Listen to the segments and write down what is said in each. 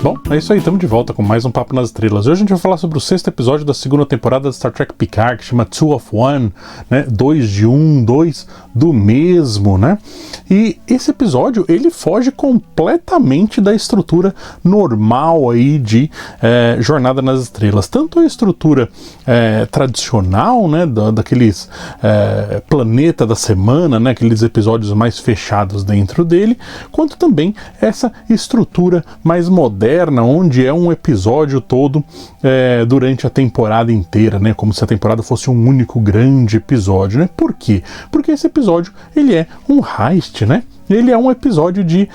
Bom, é isso aí, estamos de volta com mais um Papo nas Estrelas. Hoje a gente vai falar sobre o 6º episódio da 2ª temporada de Star Trek Picard, que chama Two of One, né? 2 de um, 2 do mesmo, né? E esse episódio, ele foge completamente da estrutura normal aí de Jornada nas Estrelas. Tanto a estrutura tradicional, né? Daqueles planeta da semana, né? Aqueles episódios mais fechados dentro dele, quanto também essa estrutura mais moderna, onde é um episódio todo durante a temporada inteira, né? Como se a temporada fosse um único grande episódio, né? Por quê? Porque esse episódio, ele é um heist, né? Ele é um episódio de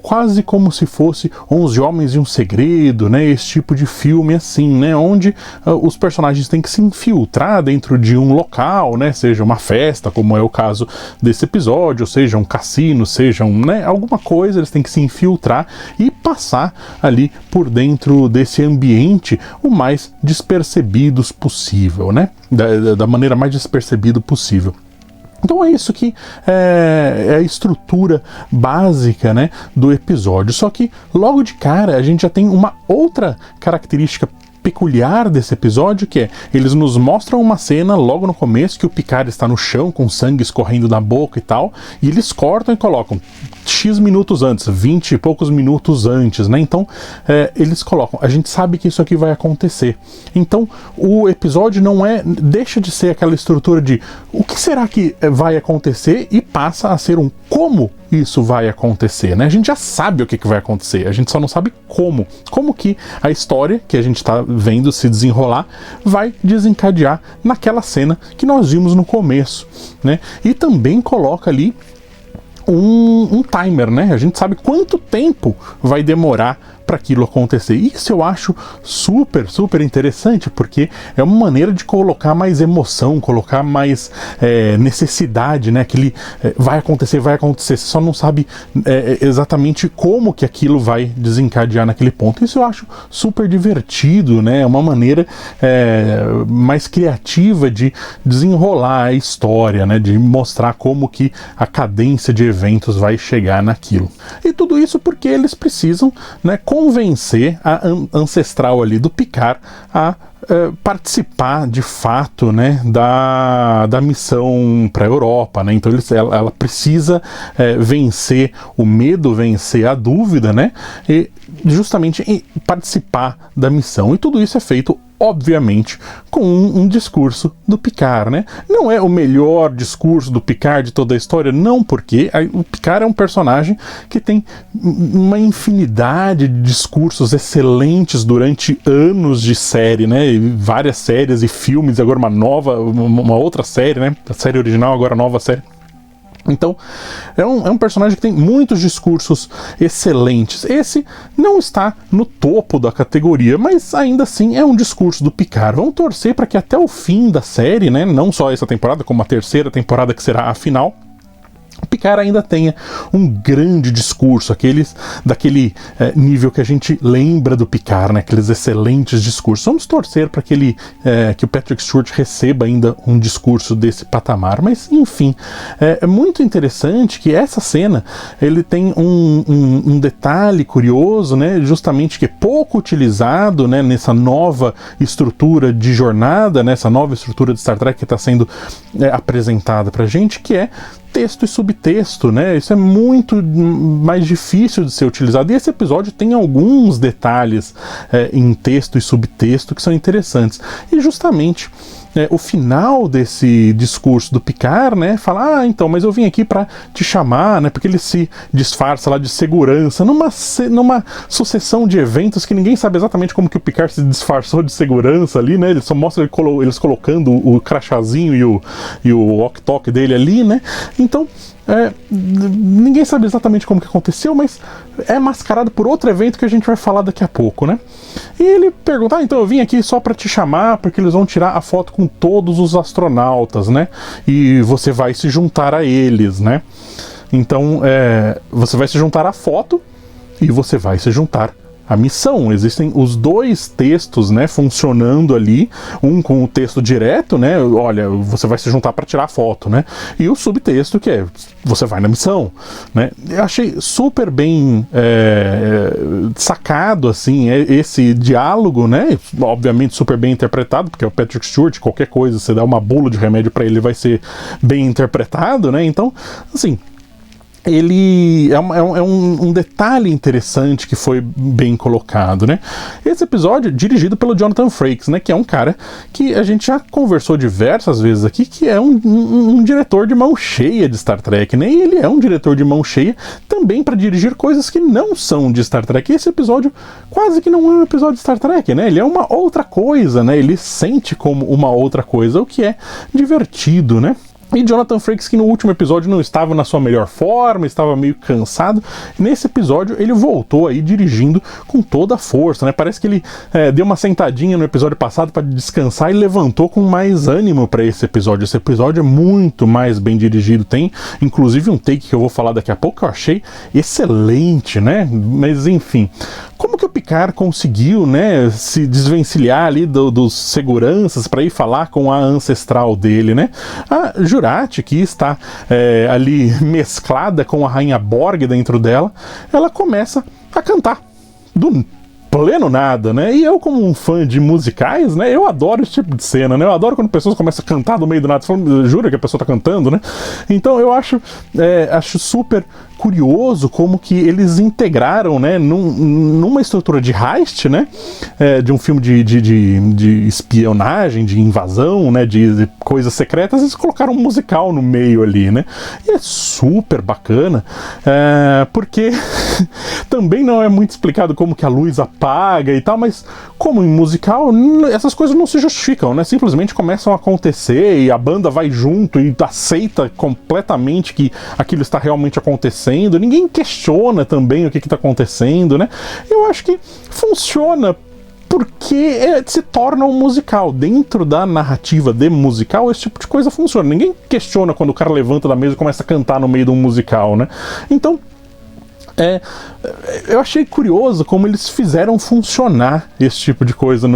quase como se fosse 11 Homens e um Segredo, né? Esse tipo de filme assim, né? Onde os personagens têm que se infiltrar dentro de um local, né? Seja uma festa, como é o caso desse episódio, seja um cassino, seja né? Alguma coisa, eles têm que se infiltrar e passar ali por dentro desse ambiente o mais despercebidos possível, né? Da maneira mais despercebida possível. Então é isso que é a estrutura básica, né, do episódio. Só que logo de cara a gente já tem uma outra característica peculiar desse episódio, que é, eles nos mostram uma cena logo no começo que o Picard está no chão com sangue escorrendo da boca e tal, e eles cortam e colocam X minutos antes, 20 e poucos minutos antes, né? Então eles colocam, a gente sabe que isso aqui vai acontecer. Então o episódio deixa de ser aquela estrutura de o que será que vai acontecer e passa a ser um como isso vai acontecer, né? A gente já sabe o que vai acontecer, a gente só não sabe como. Como que a história que a gente está vendo se desenrolar vai desencadear naquela cena que nós vimos no começo, né? E também coloca ali um timer, né? A gente sabe quanto tempo vai demorar para aquilo acontecer. Isso eu acho super, super interessante, porque é uma maneira de colocar mais emoção, colocar mais necessidade, né? Aquele vai acontecer, você só não sabe exatamente como que aquilo vai desencadear naquele ponto. Isso eu acho super divertido, né? É uma maneira mais criativa de desenrolar a história, né? De mostrar como que a cadência de eventos vai chegar naquilo. E tudo isso porque eles precisam, né, convencer a ancestral ali do Picard a participar de fato, né, da missão para a Europa, né? Então ela precisa vencer o medo, vencer a dúvida, né? E justamente participar da missão. E tudo isso é feito, obviamente, com um discurso do Picard, né? Não é o melhor discurso do Picard de toda a história, não, porque o Picard é um personagem que tem uma infinidade de discursos excelentes durante anos de série, né? E várias séries e filmes, agora uma outra série, né? A série original, agora a nova série. Então, é um personagem que tem muitos discursos excelentes. Esse não está no topo da categoria, mas ainda assim é um discurso do Picard. Vamos torcer para que até o fim da série, né, não só essa temporada, como a 3ª temporada, que será a final, o Picard ainda tenha um grande discurso, daquele nível que a gente lembra do Picard, né? Aqueles excelentes discursos. Vamos torcer para que o Patrick Stewart receba ainda um discurso desse patamar. Mas, enfim, é muito interessante que essa cena, ele tem um detalhe curioso, né? Justamente que é pouco utilizado, né? Nessa nova estrutura de jornada, nessa nova estrutura de Star Trek que está sendo apresentada pra gente, que é texto e subtexto, né? Isso é muito mais difícil de ser utilizado. E esse episódio tem alguns detalhes em texto e subtexto que são interessantes. E justamente o final desse discurso do Picard, né, fala, então, mas eu vim aqui para te chamar, né, porque ele se disfarça lá de segurança, numa sucessão de eventos que ninguém sabe exatamente como que o Picard se disfarçou de segurança ali, né, ele só mostra eles colocando o crachazinho e o walkie-talkie dele ali, né, então ninguém sabe exatamente como que aconteceu, mas é mascarado por outro evento que a gente vai falar daqui a pouco, né? E ele pergunta, então eu vim aqui só para te chamar, porque eles vão tirar a foto com todos os astronautas, né? E você vai se juntar a eles, né? Então, você vai se juntar à foto e você vai se juntar a missão. Existem os dois textos, né, funcionando ali, um com o texto direto, né, olha, você vai se juntar para tirar foto, né, e o subtexto que é, você vai na missão, né. Eu achei super bem sacado, assim, esse diálogo, né, obviamente super bem interpretado, porque é o Patrick Stewart, qualquer coisa, você dá uma bula de remédio para ele, vai ser bem interpretado, né, então, assim, ele é um detalhe interessante que foi bem colocado, né? Esse episódio é dirigido pelo Jonathan Frakes, né? Que é um cara que a gente já conversou diversas vezes aqui, que é um diretor de mão cheia de Star Trek, né? E ele é um diretor de mão cheia também para dirigir coisas que não são de Star Trek. E esse episódio quase que não é um episódio de Star Trek, né? Ele é uma outra coisa, né? Ele sente como uma outra coisa, o que é divertido, né? E Jonathan Frakes, que no último episódio não estava na sua melhor forma, estava meio cansado, nesse episódio ele voltou aí dirigindo com toda a força, né? Parece que ele deu uma sentadinha no episódio passado para descansar e levantou com mais ânimo para esse episódio. Esse episódio é muito mais bem dirigido, tem inclusive um take que eu vou falar daqui a pouco que eu achei excelente, né? Mas enfim, como que o Picard conseguiu, né, se desvencilhar ali dos seguranças para ir falar com a ancestral dele, né? A Jurati, que está ali mesclada com a Rainha Borg dentro dela, ela começa a cantar do pleno nada, né? E eu, como um fã de musicais, né? Eu adoro esse tipo de cena, né? Eu adoro quando pessoas começam a cantar do meio do nada. Você jura que a pessoa tá cantando, né? Então eu acho super curioso como que eles integraram, né, numa estrutura de heist, né, de um filme de espionagem, de invasão, né, de coisas secretas, eles colocaram um musical no meio ali, né, e é super bacana, porque também não é muito explicado como que a luz apaga e tal, mas como em musical, essas coisas não se justificam, né, simplesmente começam a acontecer e a banda vai junto e aceita completamente que aquilo está realmente acontecendo. Ninguém questiona também o que está acontecendo, né? Eu acho que funciona porque se torna um musical. Dentro da narrativa de musical, esse tipo de coisa funciona. Ninguém questiona quando o cara levanta da mesa e começa a cantar no meio de um musical, né? Então, eu achei curioso como eles fizeram funcionar esse tipo de coisa,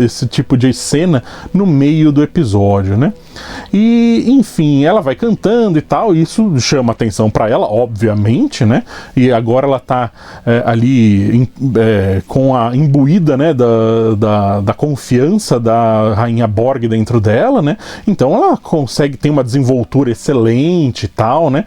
esse tipo de cena no meio do episódio, né? E, enfim, ela vai cantando e tal, e isso chama atenção para ela, obviamente, né? E agora ela tá ali com a imbuída, né, da confiança da Rainha Borg dentro dela, né? Então ela tem uma desenvoltura excelente e tal, né?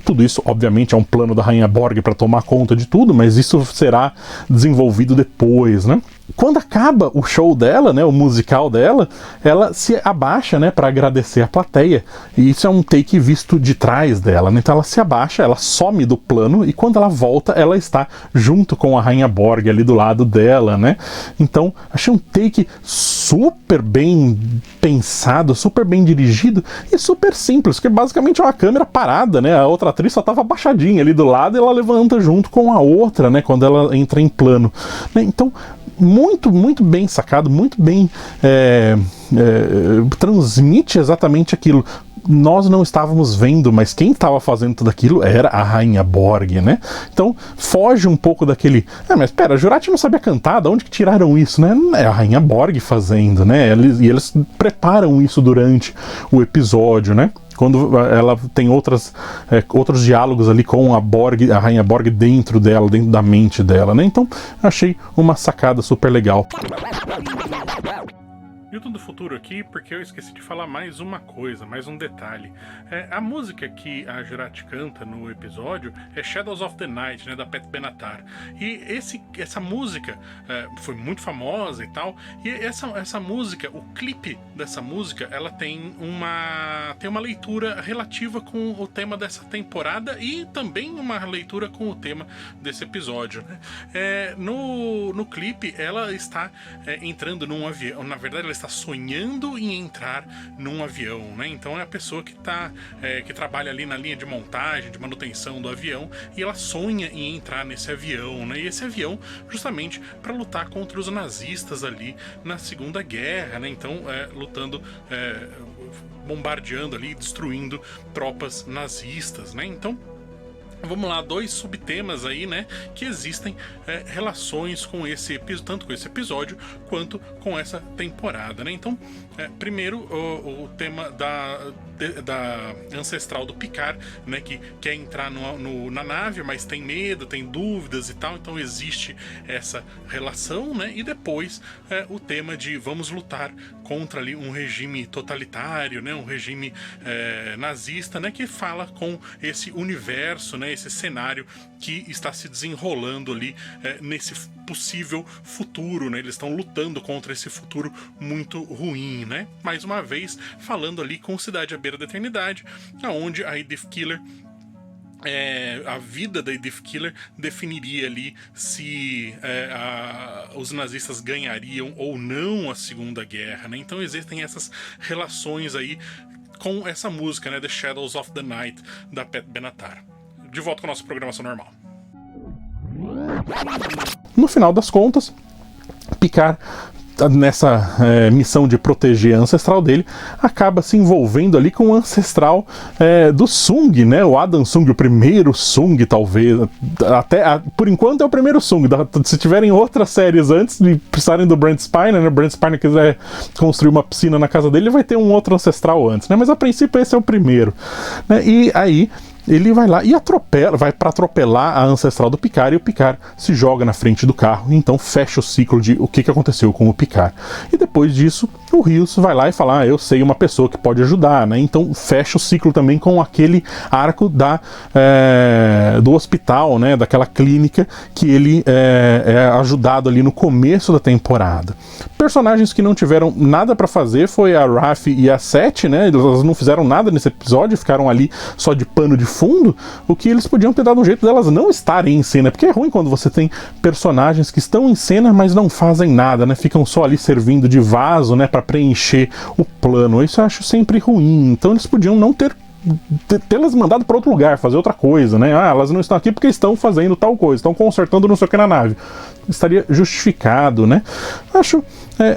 Tudo isso, obviamente, é um plano da Rainha Borg para tomar conta de tudo, mas isso será desenvolvido depois, né? Quando acaba o show dela, né, o musical dela, ela se abaixa, né, para agradecer a plateia. E isso é um take visto de trás dela, né? Então ela se abaixa, ela some do plano e quando ela volta, ela está junto com a Rainha Borg ali do lado dela, né? Então, achei um take super bem pensado, super bem dirigido e super simples, que basicamente é uma câmera parada, né? A outra atriz só estava abaixadinha ali do lado e ela levanta junto com a outra, né, quando ela entra em plano, né? Então, muito, muito bem sacado, muito bem transmite exatamente aquilo. Nós não estávamos vendo, mas quem estava fazendo tudo aquilo era a Rainha Borg, né? Então, foge um pouco daquele... mas pera, a Jurati não sabia cantar, de onde que tiraram isso, né? É a Rainha Borg fazendo, né? E eles preparam isso durante o episódio, né? Quando ela tem outros diálogos ali com a Rainha Borg dentro dela, dentro da mente dela, né? Então, achei uma sacada super legal. Newton do Futuro aqui, porque eu esqueci de falar mais uma coisa, mais um detalhe. A música que a Jurati canta no episódio é Shadows of the Night, né, da Pat Benatar. E essa música foi muito famosa e tal, e essa música, o clipe dessa música, ela tem uma leitura relativa com o tema dessa temporada e também uma leitura com o tema desse episódio, né? No clipe, ela está entrando num avião, na verdade ela está sonhando em entrar num avião, né? Então é a pessoa que trabalha ali na linha de montagem, de manutenção do avião, e ela sonha em entrar nesse avião, né? E esse avião justamente para lutar contra os nazistas ali na Segunda Guerra, né? Então lutando, bombardeando ali, destruindo tropas nazistas, né? Então Vamos lá, 2 subtemas aí, né, que existem relações com tanto com esse episódio quanto com essa temporada, né? Então, primeiro o tema da ancestral do Picard, né, que quer entrar na nave, mas tem medo, tem dúvidas e tal, então existe essa relação, né? E depois o tema de vamos lutar contra ali um regime totalitário, né, um regime nazista, né, que fala com esse universo, né, esse cenário que está se desenrolando ali nesse possível futuro, né? Eles estão lutando contra esse futuro muito ruim, né? Mais uma vez, falando ali com Cidade à Beira da Eternidade, aonde a Edith Keeler, a vida da Edith Keeler definiria ali se os nazistas ganhariam ou não a Segunda Guerra, né? Então existem essas relações aí com essa música, né? The Shadows of the Night, da Pat Benatar. De volta com a nossa programação normal. No final das contas, Picard, nessa missão de proteger a ancestral dele, acaba se envolvendo ali com o ancestral do Sung, né? O Adam Sung, o primeiro Sung, talvez. Por enquanto é o primeiro Sung. Se tiverem outras séries antes de precisarem do Brent Spiner, né? O Brent Spiner quiser construir uma piscina na casa dele, vai ter um outro ancestral antes, né? Mas a princípio esse é o primeiro, né? E aí ele vai lá e vai para atropelar a ancestral do Picard, e o Picard se joga na frente do carro, e então fecha o ciclo de o que aconteceu com o Picard. E depois disso, o Rios vai lá e fala, eu sei uma pessoa que pode ajudar, né? Então fecha o ciclo também com aquele arco do hospital, né? Daquela clínica que ele é ajudado ali no começo da temporada. Personagens que não tiveram nada para fazer foi a Raf e a Seth, né? Elas não fizeram nada nesse episódio, ficaram ali só de pano de fundo, o que eles podiam ter dado um jeito delas não estarem em cena, porque é ruim quando você tem personagens que estão em cena, mas não fazem nada, né? Ficam só ali servindo de vaso, né? Para preencher o plano. Isso eu acho sempre ruim. Então eles podiam não tê-las mandado para outro lugar, fazer outra coisa, né? Elas não estão aqui porque estão fazendo tal coisa, estão consertando não sei o que na nave. Estaria justificado, né? Acho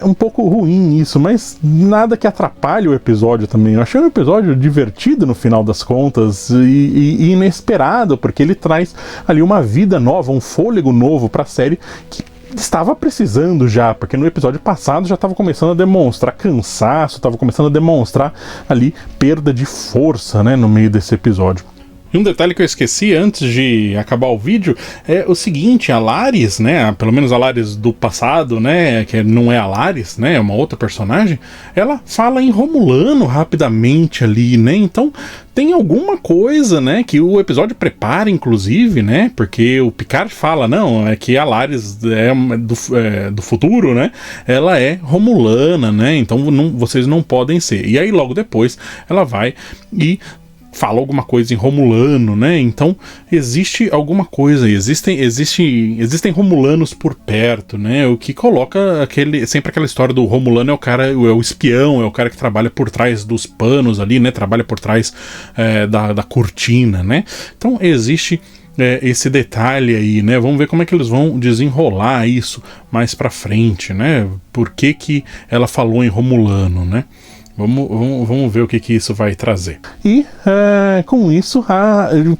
um pouco ruim isso, mas nada que atrapalhe o episódio também. Eu achei um episódio divertido no final das contas e inesperado, porque ele traz ali uma vida nova, um fôlego novo para a série que estava precisando já, porque no episódio passado já estava começando a demonstrar cansaço, estava começando a demonstrar ali perda de força, né, no meio desse episódio. E um detalhe que eu esqueci antes de acabar o vídeo é o seguinte, a Laris, né, pelo menos a Laris do passado, né, que não é a Laris, né, é uma outra personagem, ela fala em romulano rapidamente ali, né, então tem alguma coisa, né, que o episódio prepara, inclusive, né, porque o Picard fala, não, é que a Laris do futuro, né, ela é romulana, né, então vocês não podem ser. E aí logo depois ela vai e fala alguma coisa em romulano, né? Então existe alguma coisa, existem romulanos por perto, né? O que coloca sempre aquela história do romulano é o espião, é o cara que trabalha por trás dos panos ali, né? Trabalha por trás da cortina, né? Então existe esse detalhe aí, né? Vamos ver como é que eles vão desenrolar isso mais pra frente, né? Por que ela falou em romulano, né? Vamos ver o que isso vai trazer. E com isso,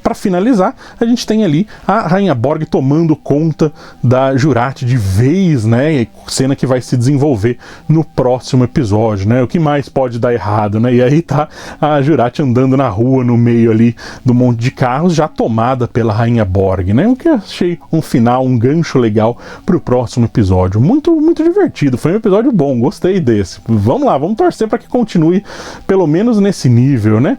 para finalizar, a gente tem ali a Rainha Borg tomando conta da Jurati de vez, né? Cena que vai se desenvolver no próximo episódio, né? O que mais pode dar errado, né? E aí tá a Jurati andando na rua, no meio ali do monte de carros, já tomada pela Rainha Borg, né? O que eu achei um final, um gancho legal pro próximo episódio. Muito, muito divertido. Foi um episódio bom, gostei desse. Vamos lá, vamos torcer para que continue pelo menos nesse nível, né?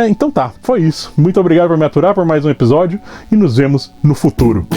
Então tá, foi isso. Muito obrigado por me aturar por mais um episódio e nos vemos no futuro.